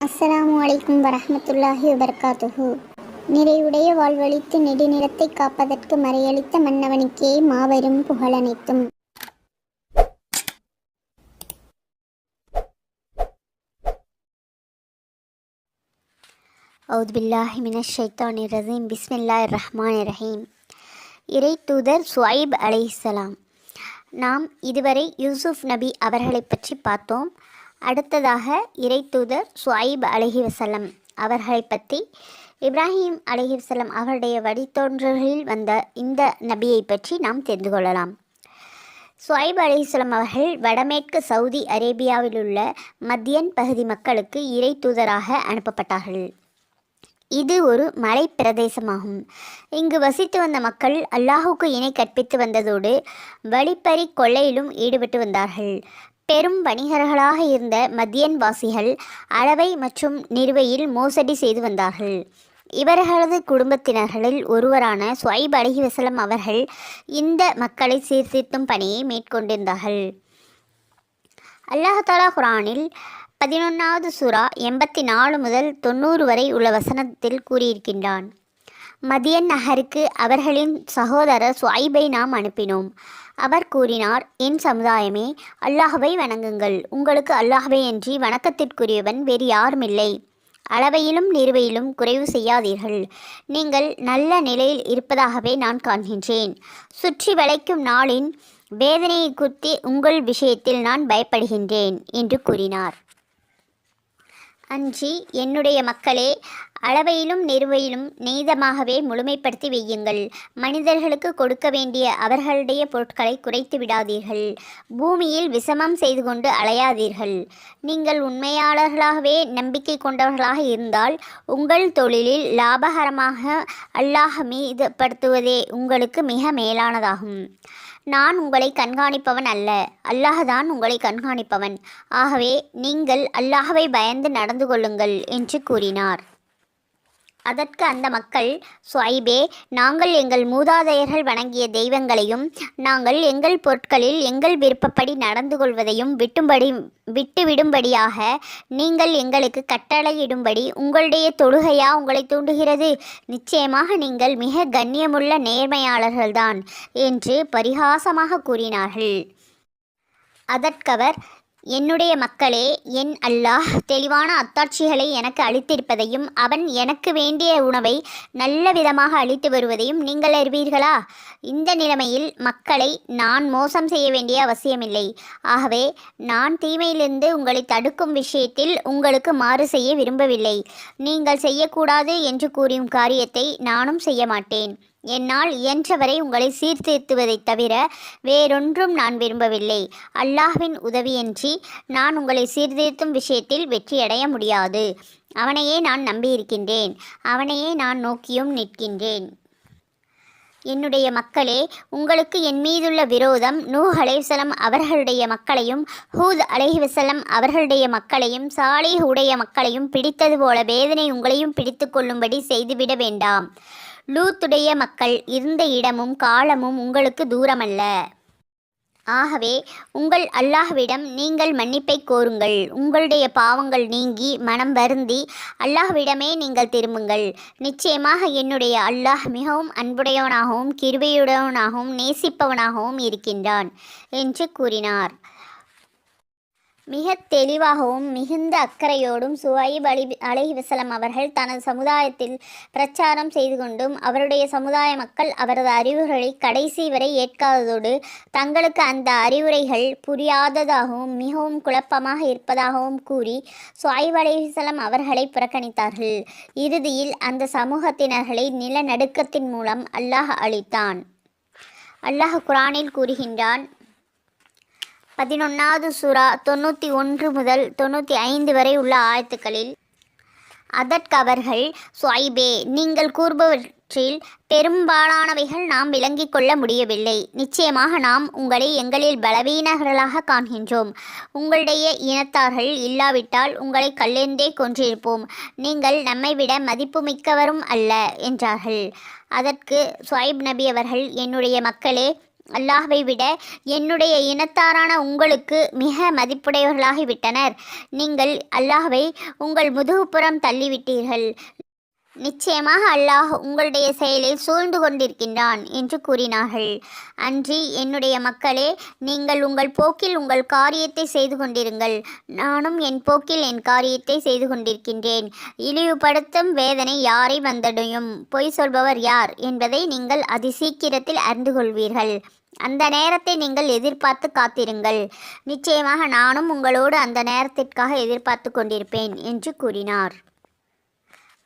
அஸ்ஸலாமு அலைக்கும் வரஹ்மத்துல்லாஹி வபரகாத்துஹு. நிறைவுடைய வாழ்வழித்து நெடுநிறத்தை காப்பதற்கு மறையளித்த மன்னவனுக்கே மாபெரும் புகழனைத்தும். அவுது பில்லாஹி மினஷ் ஷைத்தானிர் ரஜீம். பிஸ்மில்லாஹிர் ரஹ்மானிர் ரஹீம். இறை தூதர் சுவைப் அலைஹிஸ்ஸலாம். நாம் இதுவரை யூசுப் நபி அவர்களை பற்றி பார்த்தோம். அடுத்ததாக இறை தூதர் சுவைப் அலைஹி வஸல்லம் அவர்களை பற்றி, இப்ராஹிம் அலைஹி வஸல்லம் அவருடைய வழித்தோன்றல்களில் வந்த இந்த நபியை பற்றி நாம் தெரிந்து கொள்ளலாம். சுவைப் அலைஹிஸ்ஸலாம் அவர்கள் வடமேற்கு சவுதி அரேபியாவில் உள்ள மத்தியன் பகுதி மக்களுக்கு இறை தூதராக அனுப்பப்பட்டார்கள். இது ஒரு மலை பிரதேசமாகும். இங்கு வசித்து வந்த மக்கள் அல்லாஹுக்கு இணை கற்பித்து வந்ததோடு வழிப்பறி கொள்ளையிலும் ஈடுபட்டு வந்தார்கள். பெரும் வணிகர்களாக இருந்த மத்தியன் வாசிகள் அளவை மற்றும் நிறுவையில் மோசடி செய்து வந்தார்கள். இவர்களது குடும்பத்தினர்களில் ஒருவரான சுவைப் அலைஹி வஸல்லம் அவர்கள் இந்த மக்களை சீர்திருத்தும் பணியை மேற்கொண்டிருந்தார்கள். அல்லாஹ் தஆலா குர்ஆனில் 11வது சூரா 84 முதல் 90 வரை உள்ள வசனத்தில் கூறியிருக்கின்றான். மதியன் நகருக்கு அவர்களின் சகோதரர் சுவைபை நாம் அனுப்பினோம். அவர் கூறினார், என் சமுதாயமே, அல்லாஹ்வை வணங்குங்கள். உங்களுக்கு அல்லாஹ்வை அன்றி வணக்கத்திற்குரியவன் வேறு யாருமில்லை. அளவையிலும் நிறுவையிலும் குறைவு செய்யாதீர்கள். நீங்கள் நல்ல நிலையில் இருப்பதாகவே நான் காண்கின்றேன். சுற்றி வளைக்கும் நாளின் வேதனையை குறித்து உங்கள் விஷயத்தில் நான் பயப்படுகின்றேன் என்று கூறினார். அன்றி என்னுடைய மக்களே, அளவையிலும் நிறுவையிலும் நீதமாகவே முழுமைப்படுத்தி வையுங்கள். மனிதர்களுக்கு கொடுக்க வேண்டிய அவர்களுடைய பொருட்களை குறைத்து விடாதீர்கள். பூமியில் விஷமம் செய்து கொண்டு அலையாதீர்கள். நீங்கள் உண்மையாளர்களாகவே நம்பிக்கை கொண்டவர்களாக இருந்தால் உங்கள் தொழிலில் லாபகரமாக அல்லாஹ் மீதுபடுத்துவதே உங்களுக்கு மிக மேலானதாகும். நான் உங்களை கண்காணிப்பவன் அல்ல, அல்லாஹ்தான் உங்களை கண்காணிப்பவன். ஆகவே நீங்கள் அல்லாஹ்வை பயந்து நடந்து கொள்ளுங்கள் என்று கூறினார். அதற்கு அந்த மக்கள், சுவைபே, நாங்கள் எங்கள் மூதாதையர்கள் வணங்கிய தெய்வங்களையும் நாங்கள் எங்கள் பொருட்களில் எங்கள் விருப்பப்படி நடந்து கொள்வதையும் விட்டுவிடும்படியாக நீங்கள் எங்களுக்கு கட்டளையிடும்படி உங்களுடைய தொழுகையா உங்களை தூண்டுகிறது? நிச்சயமாக நீங்கள் மிக கண்ணியமுள்ள நேர்மையாளர்கள்தான் என்று பரிகாசமாக கூறினார்கள். அதற்கவர், என்னுடைய மக்களே, என் அல்லாஹ் தெளிவான அத்தாட்சிகளை எனக்கு அளித்திருப்பதையும் அவன் எனக்கு வேண்டிய உணவை நல்ல விதமாக அளித்து வருவதையும் நீங்கள் அறிவீர்களா? இந்த நிலைமையில் மக்களை நான் மோசம் செய்ய வேண்டிய அவசியமில்லை. ஆகவே நான் தீமையிலிருந்து உங்களை தடுக்கும் விஷயத்தில் உங்களுக்கு மாறு செய்ய விரும்பவில்லை. நீங்கள் செய்யக்கூடாது என்று கூறும் காரியத்தை நானும் செய்ய மாட்டேன். என்னால் இயன்றவரை உங்களை சீர்திருத்துவதைத் தவிர வேறொன்றும் நான் விரும்பவில்லை. அல்லாஹ்வின் உதவியின்றி நான் உங்களை சீர்திருத்தும் விஷயத்தில் வெற்றியடைய முடியாது. அவனையே நான் நம்பியிருக்கின்றேன். அவனையே நான் நோக்கியும் நிற்கின்றேன். என்னுடைய மக்களே, உங்களுக்கு என் மீதுள்ள விரோதம் நூஹ் அலைஹிஸ்ஸலாம் அவர்களுடைய மக்களையும் ஹூத் அலைஹிஸ்ஸலாம் அவர்களுடைய மக்களையும் சாலிஹ் உடைய மக்களையும் பிடித்தது போல வேதனை உங்களையும் பிடித்து கொள்ளும்படி செய்துவிட வேண்டாம். லூத்துடைய மக்கள் இருந்த இடமும் காலமும் உங்களுக்கு தூரமல்ல. ஆகவே உங்கள் அல்லாஹ்விடம் நீங்கள் மன்னிப்பை கோருங்கள். உங்களுடைய பாவங்கள் நீங்கி மனம் வருந்தி அல்லாஹ்விடமே நீங்கள் திரும்புங்கள். நிச்சயமாக என்னுடைய அல்லாஹ் மிகவும் அன்புடையவனாகவும் கிருபையுடையவனாகவும் நேசிப்பவனாகவும் இருக்கின்றான் என்று கூறினார். மிக தெளிவாகவும் மிகுந்த அக்கறையோடும் சுவைப் அலைஹி வஸல்லம் அவர்கள் தனது சமுதாயத்தில் பிரச்சாரம் செய்து கொண்டும் அவருடைய சமுதாய மக்கள் அவரது அறிவுரைகளை கடைசி வரை ஏற்காததோடு தங்களுக்கு அந்த அறிவுரைகள் புரியாததாகவும் மிகவும் குழப்பமாக இருப்பதாகவும் கூறி சுவைப் அலைஹி வஸல்லம் அவர்களை புறக்கணித்தார்கள். இறுதியில் அந்த சமூகத்தினர்களை நிலநடுக்கத்தின் மூலம் அல்லாஹ் அழித்தான். அல்லாஹ் குர்ஆனில் கூறுகின்றான். 11வது சூரா 91 முதல் 95 வரை உள்ள ஆயத்துக்களில், அதற்கு அவர்கள், சுவைபே, நீங்கள் கூறுபவற்றில் பெரும்பாலானவைகள் நாம் விளங்கிக் கொள்ள முடியவில்லை. நிச்சயமாக நாம் உங்களை எங்களில் பலவீனர்களாக காண்கின்றோம். உங்களுடைய இனத்தார்கள் இல்லாவிட்டால் உங்களை கல்லெறிந்தே கொன்றிருப்போம். நீங்கள் நம்மை விட மதிப்புமிக்கவரும் அல்ல என்றார்கள். அதற்கு சுவைப் நபி அவர்கள், என்னுடைய மக்களே, அல்லாஹ்வை விட என்னுடைய இனத்தாரான உங்களுக்கு மிக மதிப்புடையவர்களாகிவிட்டனர். நீங்கள் அல்லாஹ்வை உங்கள் முதுகுப்புறம் தள்ளிவிட்டீர்கள். நிச்சயமாக அல்லாஹ் உங்களுடைய செயலில் சூழ்ந்து கொண்டிருக்கின்றான் என்று கூறினார்கள். அன்றி என்னுடைய மக்களே, நீங்கள் உங்கள் போக்கில் உங்கள் காரியத்தை செய்து கொண்டிருங்கள், நானும் என் போக்கில் என் காரியத்தை செய்து கொண்டிருக்கின்றேன். இழிவுபடுத்தும் வேதனை யாரை வந்தடையும், பொய் சொல்பவர் யார் என்பதை நீங்கள் அதிசீக்கிரத்தில் அறிந்து கொள்வீர்கள். அந்த நேரத்தை நீங்கள் எதிர்பார்த்து காத்திருங்கள். நிச்சயமாக நானும் உங்களோடு அந்த நேரத்திற்காக எதிர்பார்த்து கொண்டிருப்பேன் என்று கூறினார்.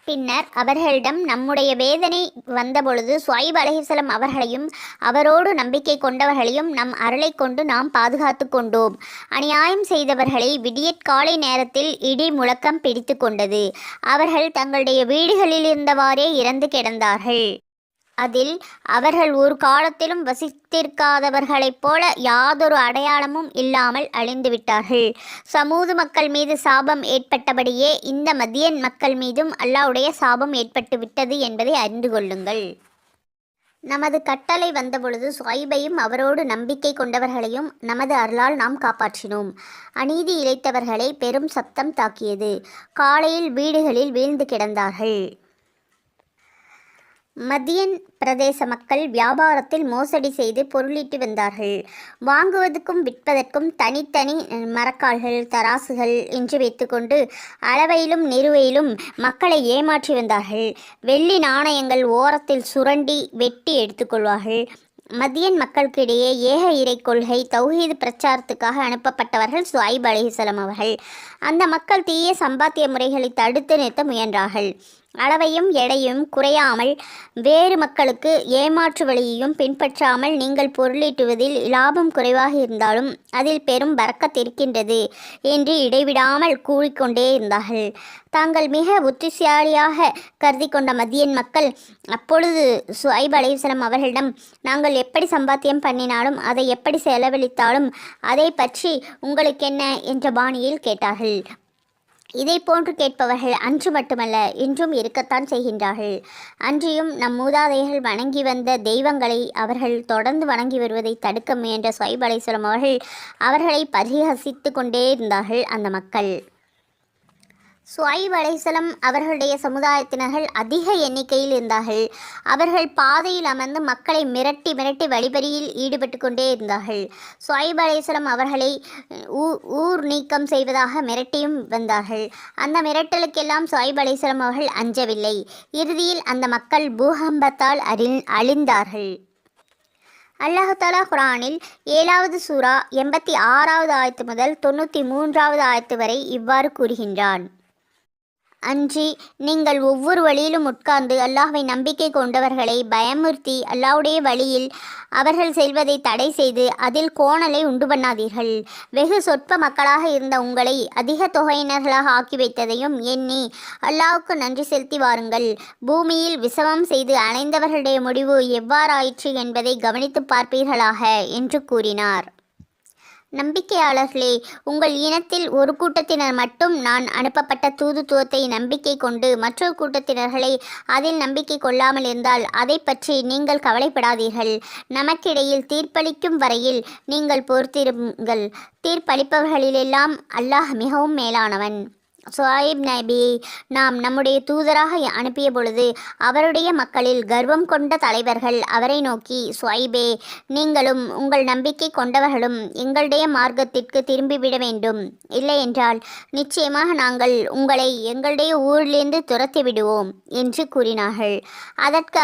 பின்னர் அவர்களிடம் நம்முடைய வேதனை வந்தபொழுது ஷுஐப் அலைஹிஸ்ஸலாம் அவர்களையும் அவரோடு நம்பிக்கை கொண்டவர்களையும் நம் அருளை கொண்டு நாம் பாதுகாத்து கொண்டோம். அநியாயம் செய்தவர்களை விடியற்காலை நேரத்தில் இடி முழக்கம் பிடித்து கொண்டது. அவர்கள் தங்களுடைய வீடுகளில் இருந்தவாறே இறந்து கிடந்தார்கள். அதில் அவர்கள் ஒரு காலத்திலும் வசித்திருக்காதவர்களைப் போல யாதொரு அடையாளமும் இல்லாமல் அழிந்துவிட்டார்கள். சமூது மக்கள் மீது சாபம் ஏற்பட்டபடியே இந்த மதியன் மக்கள் மீதும் அல்லாஹ்வுடைய சாபம் ஏற்பட்டு விட்டது என்பதை அறிந்து கொள்ளுங்கள். நமது கட்டளை வந்தபொழுது ஷுஐபையும் அவரோடு நம்பிக்கை கொண்டவர்களையும் நமது அருளால் நாம் காப்பாற்றினோம். அநீதி இழைத்தவர்களை பெரும் சத்தம் தாக்கியது. காலையில் வீடுகளில் வீழ்ந்து கிடந்தார்கள். மதியன் பிரதேச மக்கள் வியாபாரத்தில் மோசடி செய்து பொருளீட்டி வந்தார்கள். வாங்குவதற்கும் விற்பதற்கும் தனித்தனி மரக்கால்கள், தராசுகள் என்று வைத்துக்கொண்டு அளவையிலும் நிறுவையிலும் மக்களை ஏமாற்றி வந்தார்கள். வெள்ளி நாணயங்கள் ஓரத்தில் சுரண்டி வெட்டி எடுத்துக்கொள்வார்கள். மதியன் மக்களுக்கிடையே ஏக இறை கொள்கை தௌஹீத் பிரச்சாரத்துக்காக அனுப்பப்பட்டவர்கள் ஷுஐப் அலைஹிஸ்ஸலாம் அவர்கள். அந்த மக்கள் தீய சம்பாத்திய முறைகளை தடுத்து நிறுத்த முயன்றார்கள். அளவையும் எடையும் குறையாமல் வேறு மக்களுக்கு ஏமாற்று வழியையும் பின்பற்றாமல் நீங்கள் பொருளீட்டுவதில் லாபம் குறைவாக இருந்தாலும் அதில் பெரும் பரக்கத் இருக்கின்றது என்று இடைவிடாமல் கூறிக்கொண்டே இருந்தார்கள். தாங்கள் மிக புத்திசாலியாக கருதி கொண்ட மதியன் மக்கள் அப்பொழுது ஷுஐப் அலைஹிஸ்ஸலாம் அவர்களிடம், நாங்கள் எப்படி சம்பாத்தியம் பண்ணினாலும் அதை எப்படி செலவழித்தாலும் அதை பற்றி உங்களுக்கென்ன என்ற பாணியில் கேட்டார்கள். இதை போன்று கேட்பவர்கள் அன்று மட்டுமல்ல இன்றும் இருக்கத்தான் செய்கின்றார்கள். அன்றியும் நம் மூதாதையர்கள் வணங்கி வந்த தெய்வங்களை அவர்கள் தொடர்ந்து வணங்கி வருவதை தடுக்க முயன்ற ஷுஐப் அலைஹிஸ்ஸலாம் அவர்களை பரிஹசித்து கொண்டே இருந்தார்கள் அந்த மக்கள். ஷுஐப் அலைஹிஸ்ஸலாம் அவர்களுடைய சமுதாயத்தினர்கள் அதிக எண்ணிக்கையில் இருந்தார்கள். அவர்கள் பாதையில் அமர்ந்து மக்களை மிரட்டி மிரட்டி வழிபறியில் ஈடுபட்டு கொண்டே இருந்தார்கள். ஷுஐப் அலைஹிஸ்ஸலாம் அவர்களை ஊர் நீக்கம் செய்வதாக மிரட்டியும் வந்தார்கள். அந்த மிரட்டலுக்கெல்லாம் ஷுஐப் அலைஹிஸ்ஸலாம் அவர்கள் அஞ்சவில்லை. இறுதியில் அந்த மக்கள் பூகம்பத்தால் அழிந்தார்கள். அல்லாஹ் தஆலா குர்ஆனில் 7வது சூரா 86வது ஆயத்து முதல் 93வது ஆயத்து வரை இவ்வாறு கூறுகின்றான். அன்றி நீங்கள் ஒவ்வொரு வழியிலும் உட்கார்ந்து அல்லாஹ்வை நம்பிக்கை கொண்டவர்களை பயமுறுத்தி அல்லாஹ்வுடைய வழியில் அவர்கள் செல்வதை தடை செய்து அதில் கோணலை உண்டு பண்ணாதீர்கள். வெகு சொற்ப மக்களாக இருந்த உங்களை அதிக தொகையினர்களாக ஆக்கி வைத்ததையும் எண்ணி அல்லாஹ்வுக்கு நன்றி செலுத்தி வாருங்கள். பூமியில் விசவம் செய்து அலைந்தவர்களுடைய முடிவு எவ்வாறாயிற்று என்பதை கவனித்து பார்ப்பீர்களாக என்று கூறினார். நம்பிக்கையாளர்களே, உங்கள் இனத்தில் ஒரு கூட்டத்தினர் மட்டும் நான் அனுப்பப்பட்ட தூதுத்துவத்தை நம்பிக்கை கொண்டு மற்றொரு கூட்டத்தினர்களை அதில் நம்பிக்கை கொள்ளாமல் இருந்தால் அதை பற்றி நீங்கள் கவலைப்படாதீர்கள். நமக்கிடையில் தீர்ப்பளிக்கும் வரையில் நீங்கள் பொறுத்திருங்கள். தீர்ப்பளிப்பவர்களிலெல்லாம் அல்லாஹ் மிகவும் மேலானவன். ஷுஐப் நபியை நாம் நம்முடைய தூதராக அனுப்பிய பொழுது அவருடைய மக்களில் கர்வம் கொண்ட தலைவர்கள் அவரை நோக்கி, ஷுஐபே, நீங்களும் உங்கள் நம்பிக்கை கொண்டவர்களும் எங்களுடைய மார்க்கத்திற்கு திரும்பிவிட வேண்டும். இல்லையென்றால் நிச்சயமாக நாங்கள் உங்களை எங்களுடைய ஊரிலிருந்து துரத்தி விடுவோம் என்று கூறினார்கள். அதற்கு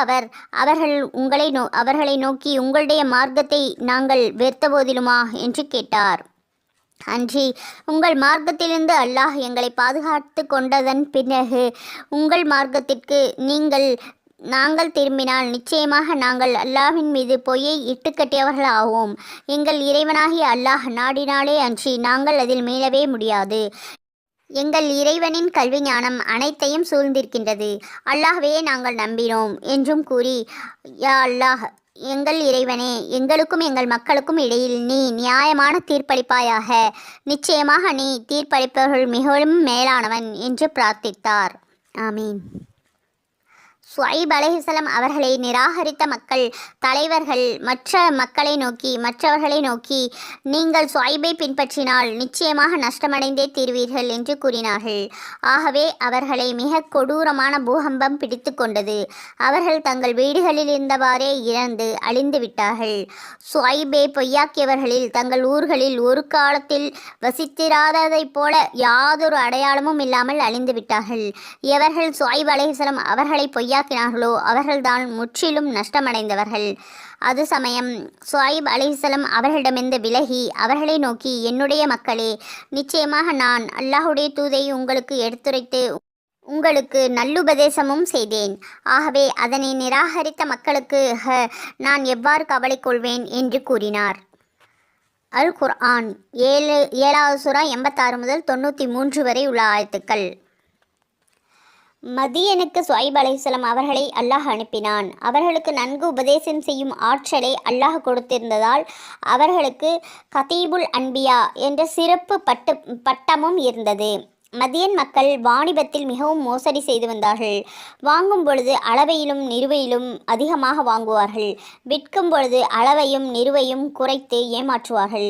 அவர்களை நோக்கி, உங்களுடைய மார்க்கத்தை நாங்கள் வெறுத்த போதிலுமா என்று கேட்டார். அன்றி உங்கள் மார்க்கத்திலிருந்து அல்லாஹ் எங்களை பாதுகாத்து கொண்டதன் பிறகு உங்கள் மார்க்கத்திற்கு நாங்கள் திரும்பினால் நிச்சயமாக நாங்கள் அல்லாஹ்வின் மீது பொய்யை இட்டுக்கட்டியவர்கள் ஆவோம். எங்கள் இறைவனாகிய அல்லாஹ் நாடினாலே அன்றி நாங்கள் அதில் மீளவே முடியாது. எங்கள் இறைவனின் கல்வி ஞானம் அனைத்தையும் சூழ்ந்திருக்கின்றது. அல்லாஹ்வே நாங்கள் நம்பினோம் என்றும் கூறி, யா அல்லாஹ், எங்கள் இறைவனே, எங்களுக்கும் எங்கள் மக்களுக்கும் இடையில் நீ நியாயமான தீர்ப்பளிப்பாயாக. நிச்சயமாக நீ தீர்ப்பளிப்பவர்கள் மிகவும் மேலானவன் என்று பிரார்த்தித்தார். ஆமீன். சுவைப் அலைஹிஸ்ஸலாம் அவர்களை நிராகரித்த மக்கள் தலைவர்கள் மற்றவர்களை நோக்கி நீங்கள் சுவைபை பின்பற்றினால் நிச்சயமாக நஷ்டமடைந்தே தீர்வீர்கள் என்று கூறினார்கள். ஆகவே அவர்களை மிக கொடூரமான பூகம்பம் பிடித்து கொண்டது. அவர்கள் தங்கள் வீடுகளில் இருந்தவாறே இறந்து அழிந்து விட்டார்கள். சுவைபை பொய்யாக்கியவர்களில் தங்கள் ஊர்களில் ஒரு காலத்தில் வசித்திராததைப் போல யாதொரு அடையாளமும் இல்லாமல் அழிந்து விட்டார்கள். எவர்கள் சுவைப் அலைஹிஸ்ஸலாம் அவர்களை பொய்யாக்கினார்களோ அவர்கள்தான் முற்றிலும் நஷ்டமடைந்தவர்கள். அது சமயம் சுவைப் அலைஹிஸ்ஸலாம் அவர்களிடமிருந்து விலகி அவர்களை நோக்கி, என்னுடைய மக்களே, நிச்சயமாக நான் அல்லாஹுடைய தூதை உங்களுக்கு எடுத்துரைத்து உங்களுக்கு நல்லுபதேசமும் செய்தேன். ஆகவே அதனை நிராகரித்த மக்களுக்கு நான் எவ்வாறு கவலை கொள்வேன் என்று கூறினார். அல் குர்ஆன் 7வது சூரா 86 முதல் 93 வரை உள்ள ஆயத்துக்கள். மதியனுக்கு சுவைப் அலைஹிஸ்ஸலாம் அவர்களை அல்லாஹ் அனுப்பினான். அவர்களுக்கு நன்கு உபதேசம் செய்யும் ஆற்றலை அல்லாஹ் கொடுத்திருந்ததால் அவர்களுக்கு கதீபுல் அன்பியா என்ற சிறப்பு பட்டமும் இருந்தது. மதியன் மக்கள் வாணிபத்தில் மிகவும் மோசடி செய்து வந்தார்கள். வாங்கும் பொழுது அளவையிலும் நிறுவையிலும் அதிகமாக வாங்குவார்கள். விற்கும் பொழுது அளவையும் நிறுவையும் குறைத்து ஏமாற்றுவார்கள்.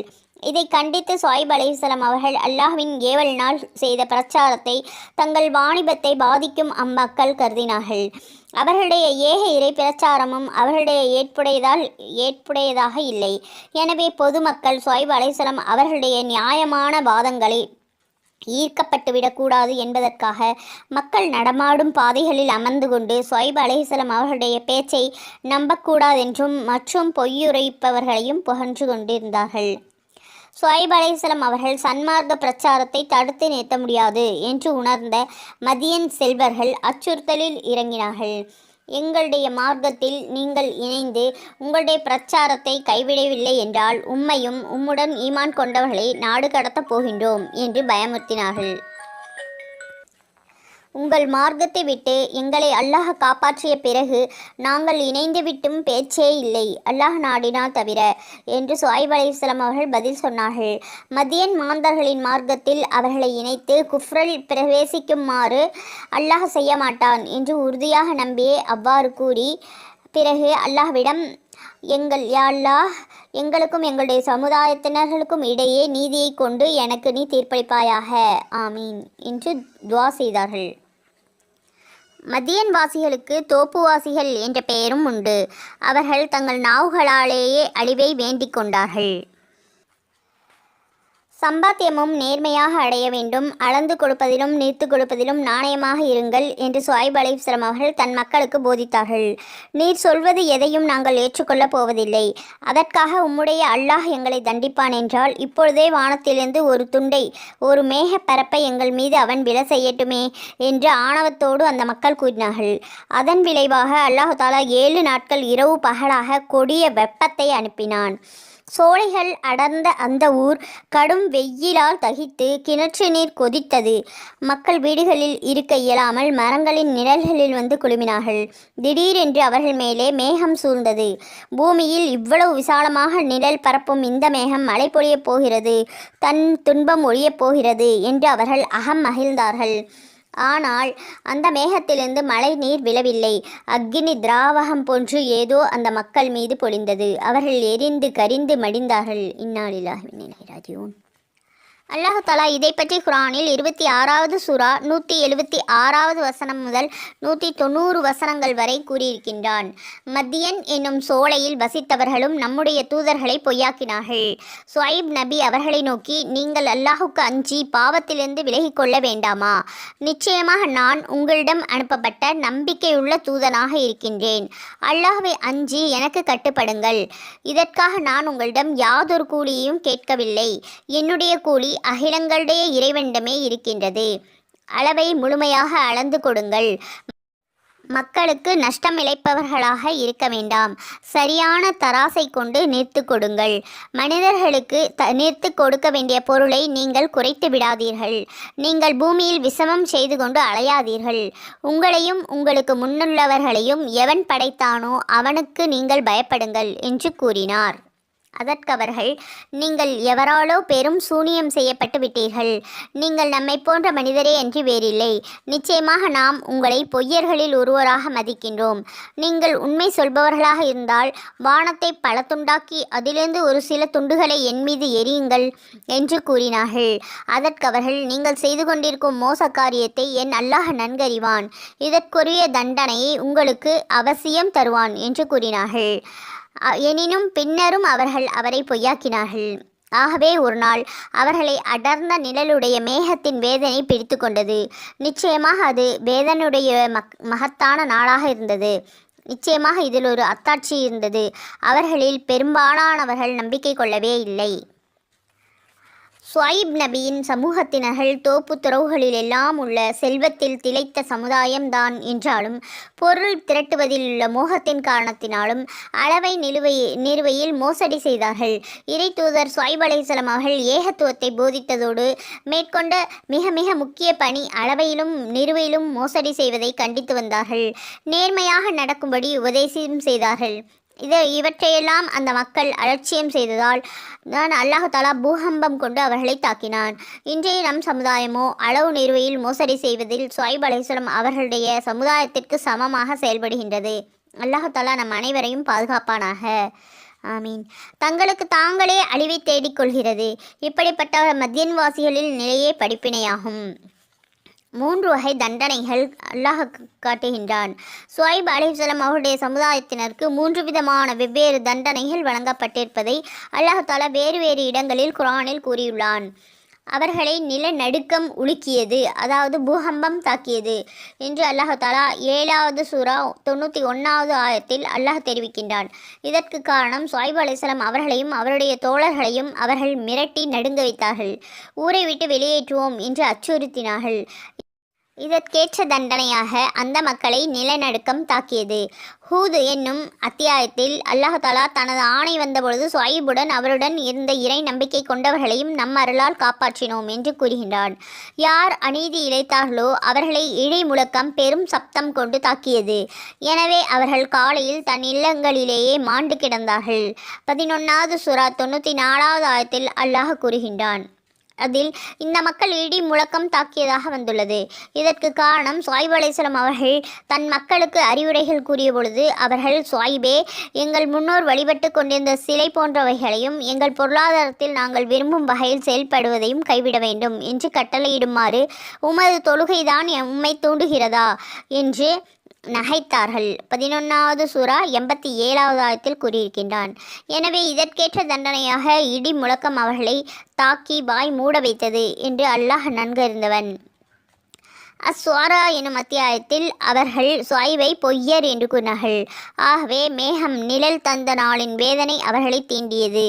இதை கண்டித்து சுவைப் அலைஹிஸ்ஸலாம் அவர்கள் அல்லாஹ்வின் ஏவலினால் செய்த பிரச்சாரத்தை தங்கள் வாணிபத்தை பாதிக்கும் அம்மக்கள் கருதினார்கள். அவர்களுடைய ஏக இறை பிரச்சாரமும் அவர்களுடைய ஏற்புடையதாக இல்லை. எனவே பொதுமக்கள் சுவைப் அலைஹிஸ்ஸலாம் அவர்களுடைய நியாயமான வாதங்களை ஈர்க்கப்பட்டுவிடக்கூடாது என்பதற்காக மக்கள் நடமாடும் பாதைகளில் அமர்ந்து கொண்டு சுவைப் அலைஹிஸ்ஸலாம் அவர்களுடைய பேச்சை நம்பக்கூடாதென்றும் மற்றும் பொய்யுரைப்பவர்களையும் புகன்று கொண்டிருந்தார்கள். சுவைப் அலைஹிஸ்ஸலாம் அவர்கள் சன்மார்க்க பிரச்சாரத்தை தடுத்து நிறுத்த முடியாது என்று உணர்ந்த மதியன் செல்வர்கள் அச்சுறுத்தலில் இறங்கினார்கள். எங்களுடைய மார்க்கத்தில் நீங்கள் இணைந்து உங்களுடைய பிரச்சாரத்தை கைவிடவில்லை என்றால் உம்மையும் உம்முடன் ஈமான் கொண்டவர்களை நாடு கடத்தப் போகின்றோம் என்று பயமுறுத்தினார்கள். உங்கள் மார்க்கத்தை விட்டு எங்களை அல்லாஹ் காப்பாற்றிய பிறகு நாங்கள் இணைந்து விட்டும் பேச்சே இல்லை, அல்லாஹ் நாடினால் தவிர என்று சுவைப் அலைஹிஸ்ஸலாம் அவர்கள் பதில் சொன்னார்கள். மதியன் மாந்தர்களின் மார்க்கத்தில் அவர்களை இணைத்து குஃப்ரில் பிரவேசிக்குமாறு அல்லாஹ் செய்ய மாட்டான் என்று உறுதியாக நம்பியே அவ்வாறு கூறி பிறகு அல்லாஹ்விடம், யா அல்லாஹ், எங்களுக்கும் எங்களுடைய சமுதாயத்தினர்களுக்கும் இடையே நீதியை கொண்டு எனக்கு நீ தீர்ப்பளிப்பாயாக, ஆமீன் என்று துவா செய்தார்கள். மதியன் வாசிகளுக்கு தோப்புவாசிகள் என்ற பெயரும் உண்டு. அவர்கள் தங்கள் நாவுகளாலேயே அழிவை வேண்டிக் கொண்டார்கள். சம்பாத்தியமும் நேர்மையாக அடைய வேண்டும், அளந்து கொடுப்பதிலும் நீர்த்து கொடுப்பதிலும் நாணயமாக இருங்கள் என்று சுவைப் அலைஹிஸ்ஸலாம் அவர்கள் தன் மக்களுக்கு போதித்தார்கள். நீர் சொல்வது எதையும் நாங்கள் ஏற்றுக்கொள்ளப் போவதில்லை. அதற்காக உம்முடைய அல்லாஹ் எங்களை தண்டிப்பான் என்றால் இப்பொழுதே வானத்திலிருந்து ஒரு துண்டை, ஒரு மேக பரப்பை எங்கள் மீது அவன் விழ செய்யட்டுமே என்று ஆணவத்தோடு அந்த மக்கள் கூறினார்கள். அதன் விளைவாக அல்லாஹ் தஆலா 7 நாட்கள் இரவு பகலாக கொடிய வெப்பத்தை அனுப்பினான். சோலைகள் அடர்ந்த அந்த ஊர் கடும் வெயிலால் தகித்து கிணற்று நீர் கொதித்தது. மக்கள் வீடுகளில் இருக்க இயலாமல் மரங்களின் நிழல்களில் வந்து குழுமினார்கள். திடீரென்று அவர்கள் மேலே மேகம் சூழ்ந்தது. பூமியில் இவ்வளவு விசாலமாக நிழல் பரப்பும் இந்த மேகம் மழை பொழியப் போகிறது, தன் துன்பம் ஒழியப் போகிறது என்று அவர்கள் மகிழ்ந்தார்கள். ஆனால் அந்த மேகத்திலிருந்து மழை நீர் விழவில்லை. அக்கினி திராவகம் போன்று ஏதோ அந்த மக்கள் மீது பொழிந்தது. அவர்கள் எரிந்து கரிந்து மடிந்தார்கள். இன்னா லில்லாஹி வ இன்னா இலைஹி ராஜிஊன். அல்லாஹ் தஆலா இதை பற்றி குர்ஆனில் 26வது சூரா 176வது வசனம் முதல் 190 வசனங்கள் வரை கூறியிருக்கின்றான். மதியன் என்னும் சோலையில் வசித்தவர்களும் நம்முடைய தூதர்களை பொய்யாக்கினார்கள். சுவைப் நபி அவர்களை நோக்கி, நீங்கள் அல்லாஹுக்கு அஞ்சி பாவத்திலிருந்து விலகி கொள்ள வேண்டாமா? நிச்சயமாக நான் உங்களிடம் அனுப்பப்பட்ட நம்பிக்கையுள்ள தூதனாக இருக்கின்றேன். அல்லாஹ்வை அஞ்சி எனக்கு கட்டுப்படுங்கள். இதற்காக நான் உங்களிடம் யாதொரு கூலியையும் கேட்கவில்லை. என்னுடைய கூலி அகிலங்களுடைய இறைவனிடமே இருக்கின்றது. அளவை முழுமையாக அளந்து கொடுங்கள். மக்களுக்கு நஷ்டம் இழைப்பவர்களாக இருக்க வேண்டாம். சரியான தராசை கொண்டு நிறுத்து கொடுங்கள். மனிதர்களுக்கு நிறுத்து கொடுக்க வேண்டிய பொருளை நீங்கள் குறைத்து விடாதீர்கள். நீங்கள் பூமியில் விஷமம் செய்து கொண்டு அலையாதீர்கள். உங்களையும் உங்களுக்கு முன்னுள்ளவர்களையும் எவன் படைத்தானோ அவனுக்கு நீங்கள் பயப்படுங்கள் என்று கூறினார். அதற்கவர்கள், நீங்கள் எவராலோ பெரும் சூனியம் செய்யப்பட்டு விட்டீர்கள். நீங்கள் நம்மை போன்ற மனிதரே அன்றி வேறில்லை. நிச்சயமாக நாம் உங்களை பொய்யர்களில் ஒருவராக மதிக்கின்றோம். நீங்கள் உண்மை சொல்பவர்களாக இருந்தால் வானத்தை பல துண்டாக்கி அதிலிருந்து ஒரு சில துண்டுகளை என் மீது எரியுங்கள் என்று கூறினார்கள். அதற்கவர்கள், நீங்கள் செய்து கொண்டிருக்கும் மோச காரியத்தை என் அல்லாஹ் நன்கறிவான். இதற்குரிய தண்டனையை உங்களுக்கு அவசியம் தருவான் என்று கூறினார்கள். எனினும் பின்னரும் அவர்கள் அவரை பொய்யாக்கினார்கள். ஆகவே ஒரு நாள் அவர்களை அடர்ந்த நிழலுடைய மேகத்தின் வேதனை பிடித்து கொண்டது. நிச்சயமாக அது வேதனுடைய மகத்தான நாளாக இருந்தது. நிச்சயமாக இதில் ஒரு அத்தாட்சி இருந்தது. அவர்களில் பெரும்பாலானவர்கள் நம்பிக்கை கொள்ளவே இல்லை. ஷுஐப் நபியின் சமூகத்தினர்கள் தோப்பு துறவுகளிலெல்லாம் உள்ள செல்வத்தில் திளைத்த சமுதாயம்தான் என்றாலும் பொருள் திரட்டுவதில் உள்ள மோகத்தின் காரணத்தினாலும் அளவை நிறுவையில் மோசடி செய்தார்கள். இறை தூதர் ஷுஐப் அலைஹிஸ்ஸலாம் அவர்கள் ஏகத்துவத்தை போதித்ததோடு மேற்கொண்ட மிக மிக முக்கிய பணி அளவையிலும் நிறுவையிலும் மோசடி செய்வதை கண்டித்து வந்தார்கள். நேர்மையாக நடக்கும்படி உபதேசம் செய்தார்கள். இவற்றையெல்லாம் அந்த மக்கள் அலட்சியம் செய்ததால் தான் அல்லாஹ் தஆலா பூகம்பம் கொண்டு அவர்களை தாக்கினான். இன்றைய நம் சமுதாயமோ அளவு நிறுவையில் மோசடி செய்வதில் ஷுஐப் அலைஹிஸ்ஸலாம் அவர்களுடைய சமுதாயத்திற்கு சமமாக செயல்படுகின்றது. அல்லாஹ் தஆலா நம் அனைவரையும் பாதுகாப்பானாக. ஆமீன். தங்களுக்கு தாங்களே அழிவை தேடிக்கொள்கிறது. இப்படிப்பட்ட மத்யன்வாசிகளில் நிலையே படிப்பினையாகும். 3 வகை தண்டனைகள் அல்லாஹ் காட்டுகின்றான். ஷுஐப் அலைஹிஸ்ஸலாம் அவருடைய சமுதாயத்தினருக்கு 3 விதமான வெவ்வேறு தண்டனைகள் வழங்கப்பட்டிருப்பதை அல்லாஹ் தஆலா வேறு வேறு இடங்களில் குர்ஆனில் கூறியுள்ளான். அவர்களை நிலநடுக்கம் உலுக்கியது, அதாவது பூகம்பம் தாக்கியது என்று அல்லாஹ் தஆலா 7வது சூரா 91வது ஆயத்தில் அல்லாஹ் தெரிவிக்கின்றான். இதற்கு காரணம் ஷுஐப் அலைஹிஸ்ஸலாம் அவர்களையும் அவருடைய தோழர்களையும் அவர்கள் மிரட்டி நடுங்க வைத்தார்கள். ஊரை விட்டு வெளியேற்றுவோம் என்று அச்சுறுத்தினார்கள். இதற்கேற்ற தண்டனையாக அந்த மக்களை நிலநடுக்கம் தாக்கியது. ஹூத் என்னும் அத்தியாயத்தில் அல்லாஹ் தஆலா தனது ஆணை வந்தபொழுது ஷுஐபுடன் அவருடன் இருந்த இறை நம்பிக்கை கொண்டவர்களையும் நம் அருளால் காப்பாற்றினோம் என்று கூறுகின்றான். யார் அநீதி இழைத்தார்களோ அவர்களை இழை முழக்கம் பெரும் சப்தம் கொண்டு தாக்கியது. எனவே அவர்கள் காலையில் தன் இல்லங்களிலேயே மாண்டு கிடந்தார்கள். 11வது சூரா 94வது ஆயத்தில் அல்லாஹ் கூறுகின்றான். அதில் இந்த மக்கள் இடி முழக்கம் தாக்கியதாக வந்துள்ளது. இதற்கு காரணம் ஷுஐப் அலைஹிஸ்ஸலாம் அவர்கள் தன் மக்களுக்கு அறிவுரைகள் கூறிய பொழுது அவர்கள், ஷுஐபே, எங்கள் முன்னோர் வழிபட்டு கொண்டிருந்த சிலை போன்றவைகளையும் எங்கள் பொருளாதாரத்தில் நாங்கள் விரும்பும் வகையில் செயல்படுவதையும் கைவிட வேண்டும் என்று கட்டளையிடுமாறு உமது தொழுகைதான் உம்மை தூண்டுகிறதா என்று நகைத்தார்கள். 11வது சூரா 87வது ஆயத்தில் கூறியிருக்கின்றான். எனவே இதற்கேற்ற தண்டனையாக இடி முழக்கம் அவர்களை தாக்கி வாய் மூட வைத்தது என்று அல்லாஹ் நன்கறிந்தவன். அஸ்ஸுஆரா எனும் அத்தியாயத்தில் அவர்கள் ஷுஐபை பொய்யர் என்று கூறினார்கள். ஆகவே மேகம் நிழல் தந்த நாளின் வேதனை அவர்களை தீண்டியது.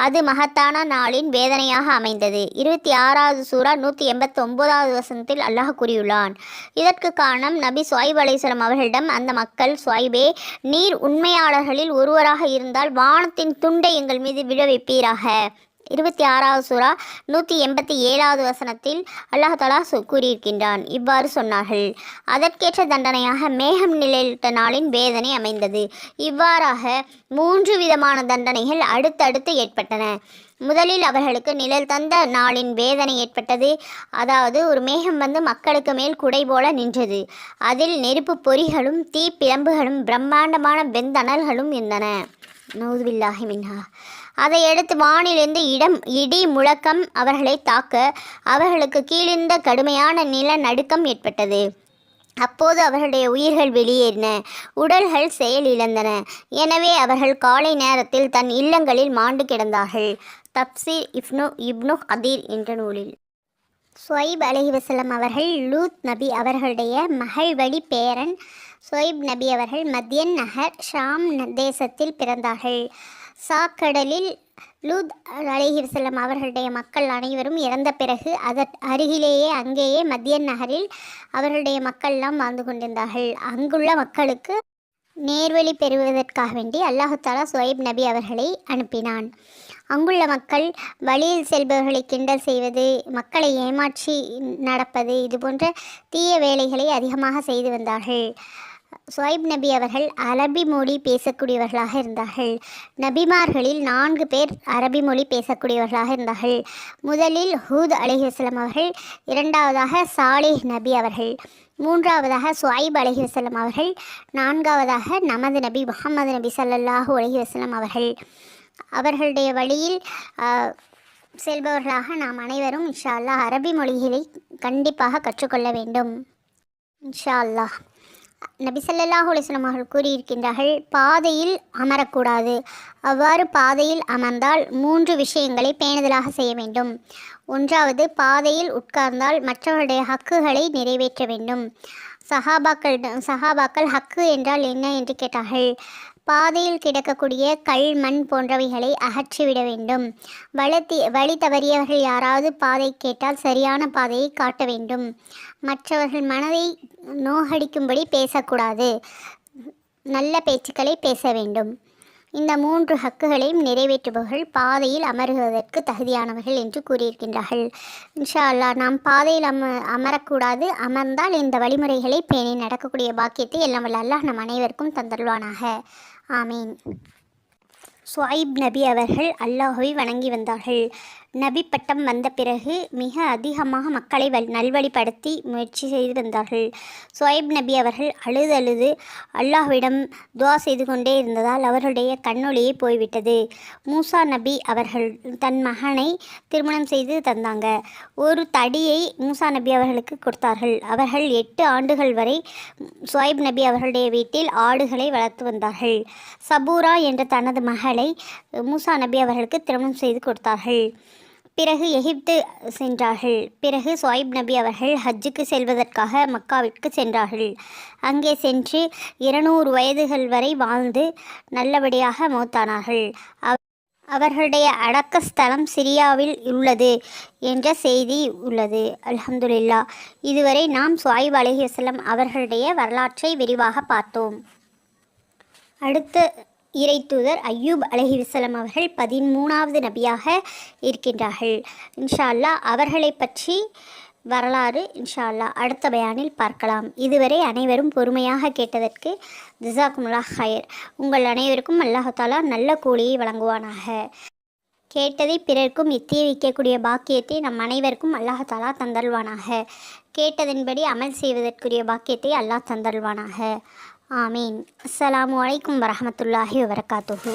அது மகத்தான நாளின் வேதனையாக அமைந்தது. 26வது சூரா 189வது வசனத்தில் அல்லாஹ் கூறியுள்ளான். இதற்கு காரணம் நபி ஷுஐப் அலைஹிஸ்ஸலாம் அவர்களிடம் அந்த மக்கள், ஷுஐபே, நீர் உண்மையாளர்களில் ஒருவராக இருந்தால் வானத்தின் துண்டை எங்கள் மீது விழ வைப்பீராக. 26வது சூரா 187வது வசனத்தில் அல்லாஹ் தஆலா கூறியிருக்கின்றான். இவ்வாறு சொன்னார்கள். அதற்கேற்ற தண்டனையாக மேகம் நிழலிட்ட நாளின் வேதனை அமைந்தது. இவ்வாறாக 3 விதமான தண்டனைகள் அடுத்தடுத்து ஏற்பட்டன. முதலில் அவர்களுக்கு நிழல் தந்த நாளின் வேதனை ஏற்பட்டது. அதாவது ஒரு மேகம் வந்து மக்களுக்கு மேல் குடை போல நின்றது. அதில் நெருப்பு பொறிகளும் தீ பிழம்புகளும் பிரம்மாண்டமான வெந்தணல்களும் இருந்தன. நவுதுபில்லாஹி மின்ஹா. அதையடுத்து வானிலிருந்து இடி முழக்கம் அவர்களை தாக்க அவர்களுக்கு கீழிருந்த கடுமையான நிலநடுக்கம் ஏற்பட்டது. அப்போது அவர்களுடைய உயிர்கள் வெளியேறின, உடல்கள் செயலிழந்தன. எனவே அவர்கள் காலை நேரத்தில் தன் இல்லங்களில் மாண்டு கிடந்தார்கள். தப்சீர் இப்னு கதீர் என்ற நூலில். ஷுஐப் அலைஹிஸ்ஸலாம் அவர்கள் லூத் நபி அவர்களுடைய மகள் வழி பேரன். ஷுஐப் நபி அவர்கள் மத்யன் நகர் ஷாம் தேசத்தில் பிறந்தார்கள். சாக்கடலில் லூத் அலைஹிஸ்ஸலாம் அவர்களுடைய மக்கள் அனைவரும் இறந்த பிறகு அருகிலேயே அங்கேயே மத்யன் நகரில் அவர்களுடைய மக்கள்லாம் வாழ்ந்து கொண்டிருந்தார்கள். அங்குள்ள மக்களுக்கு நேர்வழி பெறுவதற்காக வேண்டி அல்லாஹ் தஆலா ஷுஐப் நபி அவர்களை அனுப்பினான். அங்குள்ள மக்கள் வழியில் செல்பவர்களை கிண்டல் செய்வது, மக்களை ஏமாற்றி நடப்பது, இது போன்ற தீய வேலைகளை அதிகமாக செய்து வந்தார்கள். சுவைப் நபி அவர்கள் அரபி மொழி பேசக்கூடியவர்களாக இருந்தார்கள். நபிமார்களில் 4 பேர் அரபி மொழி பேசக்கூடியவர்களாக இருந்தார்கள். முதலில் ஹூத் அலைஹிஸ்ஸலாம் அவர்கள், இரண்டாவதாக சாலிஹ் நபி அவர்கள், மூன்றாவதாக சுவைப் அலைஹிஸ்ஸலாம் அவர்கள், நான்காவதாக நமது நபி முஹம்மது நபி ஸல்லல்லாஹு அலைஹி வஸல்லம் அவர்கள். அவர்களுடைய வழியில் செல்பவர்களாக நாம் அனைவரும் இன்ஷா அல்லாஹ் அரபி மொழிகளை கண்டிப்பாக கற்றுக்கொள்ள வேண்டும் இன்ஷா அல்லாஹ். நபி ஸல்லல்லாஹு அலைஹி வஸல்லம் அவர்கள் கூறியிருக்கின்றார்கள், பாதையில் அமரக்கூடாது. அவ்வாறு பாதையில் அமர்ந்தால் 3 விஷயங்களை பேணுதலாக செய்ய வேண்டும். ஒன்றாவது, உட்கார்ந்தால் மற்றவர்களுடைய ஹக்குகளை நிறைவேற்ற வேண்டும். சஹாபாக்கள் ஹக்கு என்றால் என்ன என்று கேட்டார்கள். பாதையில் கிடக்கக்கூடிய கல், மண் போன்றவைகளை அகற்றிவிட வேண்டும். வழி தவறியவர்கள் யாராவது பாதை கேட்டால் சரியான பாதையை காட்ட வேண்டும். மற்றவர்கள் மனதை நோகடிக்கும்படி பேசக்கூடாது. நல்ல பேச்சுக்களை பேச வேண்டும். இந்த 3 ஹக்குகளையும் நிறைவேற்றுபவர்கள் பாதையில் அமருவதற்கு தகுதியானவர்கள் என்று கூறியிருக்கின்றார்கள். இன்ஷா அல்லாஹ் நாம் பாதையில் அமரக்கூடாது. அமர்ந்தால் இந்த வழிமுறைகளை பேணி நடக்கக்கூடிய பாக்கியத்தை எல்லாம் வல்ல அல்லாஹ் நம் அனைவருக்கும் தந்தருள்வானாக. ஆமீன். சுவைப் நபி அவர்கள் அல்லாஹுவை வணங்கி வந்தார்கள். நபி பட்டம் வந்த பிறகு மிக அதிகமாக மக்களை நல்வழிப்படுத்தி முயற்சி செய்து வந்தார்கள். சுவைப் நபி அவர்கள் அழுது அல்லாஹ்விடம் துவா செய்து கொண்டே இருந்ததால் அவர்களுடைய கண்ணொளியே போய்விட்டது. மூசா நபி அவர்கள் தன் மகனை திருமணம் செய்து தந்தாங்க. ஒரு தடியை மூசா நபி அவர்களுக்கு கொடுத்தார்கள். அவர்கள் 8 ஆண்டுகள் வரை சுவைப் நபி அவர்களுடைய வீட்டில் ஆடுகளை வளர்த்து வந்தார்கள். சபூரா என்ற தனது மகளை மூசா நபி அவர்களுக்கு திருமணம் செய்து கொடுத்தார்கள். பிறகு எகிப்து சென்றார்கள். பிறகு சுவைப் நபி அவர்கள் ஹஜ்ஜுக்கு செல்வதற்காக மக்காவிற்கு சென்றார்கள். அங்கே சென்று 200 வயதுகள் வரை வாழ்ந்து நல்லபடியாக மௌத்தானார்கள். அவர்களுடைய அடக்க ஸ்தலம் சிரியாவில் உள்ளது என்ற செய்தி உள்ளது. அல்ஹம்துலில்லாஹ். இதுவரை நாம் சுவைப் அலைஹிஸ்ஸலாம் அவர்களுடைய வரலாற்றை விரிவாக பார்த்தோம். அடுத்த இறை தூதர் அய்யூப் அலைஹிஸ்ஸலாம் அவர்கள் 13வது நபியாக இருக்கின்றார்கள். இன்ஷா அல்லாஹ் அவர்களை பற்றி வரலாறு இன்ஷா அல்லாஹ் அடுத்த பயானில் பார்க்கலாம். இதுவரை அனைவரும் பொறுமையாக கேட்டதற்கு ஜஸாக்குமுல்லாஹ் ஹைர். உங்கள் அனைவருக்கும் அல்லாஹ் தஆலா நல்ல கூலியை வழங்குவானாக. கேட்டதை பிறர்க்கும் எத்திய வைக்கக்கூடிய பாக்கியத்தை நம் அனைவருக்கும் அல்லாஹ் தஆலா தந்தல்வானாக. கேட்டதன்படி அமல் செய்வதற்குரிய பாக்கியத்தை அல்லாஹ் தந்தல்வானாக. ஆமீன். அஸ்ஸலாமு அலைக்கும் வரஹ்மத்துல்லாஹி வபரகாத்துஹு.